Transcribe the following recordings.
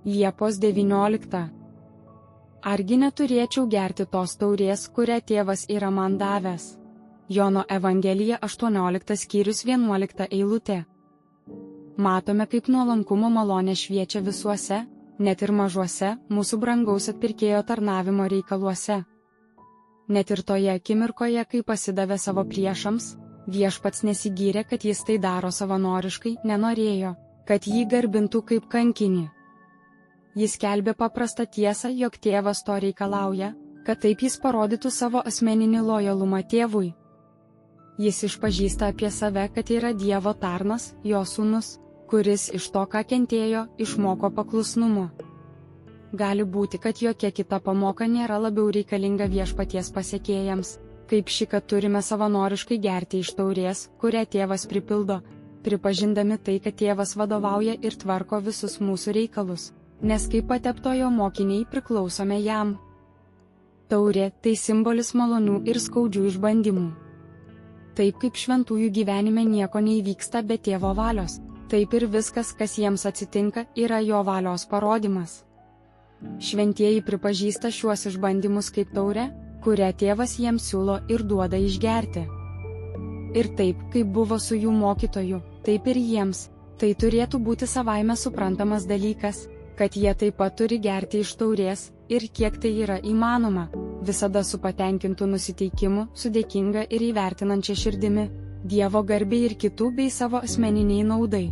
Liepos 19. Argi neturėčiau gerti tos taurės, kurią tėvas yra man davęs? Jono Evangelija 18 skyrius 11 eilutė. Matome, kaip nuolankumo malonė šviečia visuose, net ir mažuose, mūsų brangaus atpirkėjo tarnavimo reikaluose. Net ir toje akimirkoje, kai pasidavė savo priešams, viešpats nesigyrė, kad jis tai daro savanoriškai, nenorėjo, kad jį garbintų kaip kankinį. Jis skelbė paprastą tiesą, jog tėvas to reikalauja, kad taip jis parodytų savo asmeninį lojalumą tėvui. Jis išpažįsta apie save, kad yra Dievo tarnas, jo sūnus, kuris iš to, ką kentėjo, išmoko paklusnumo. Gali būti, kad jokia kita pamoka nėra labiau reikalinga viešpaties pasekėjams, kaip ši, kad turime savanoriškai gerti iš taurės, kurią tėvas pripildo, pripažindami tai, kad tėvas vadovauja ir tvarko visus mūsų reikalus, nes kaip pateptojo mokiniai priklausome jam. Taurė tai simbolis malonių ir skaudžių išbandymų. Taip kaip šventųjų gyvenime nieko neįvyksta be tėvo valios, taip ir viskas, kas jiems atsitinka, yra jo valios parodimas. Šventieji pripažįsta šiuos išbandymus kaip taurę, kurią tėvas jiems siūlo ir duoda išgerti. Ir taip, kaip buvo su jų mokytoju, taip ir jiems, tai turėtų būti savaime suprantamas dalykas, kad jie taip pat turi gerti iš taurės, ir kiek tai yra įmanoma, visada su patenkintu nusiteikimu, su dėkinga ir įvertinančia širdimi, Dievo garbei ir kitų bei savo asmeniniai naudai.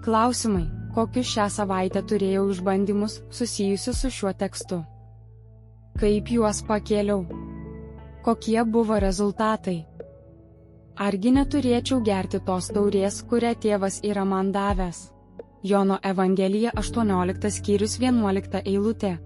Klausimai, kokius šią savaitę turėjau išbandymus susijusius su šiuo tekstu? Kaip juos pakėliau? Kokie buvo rezultatai? Argi neturėčiau gerti tos taurės, kurią tėvas yra man davęs? Jono Evangelija 18 skyrius 11 eilutė.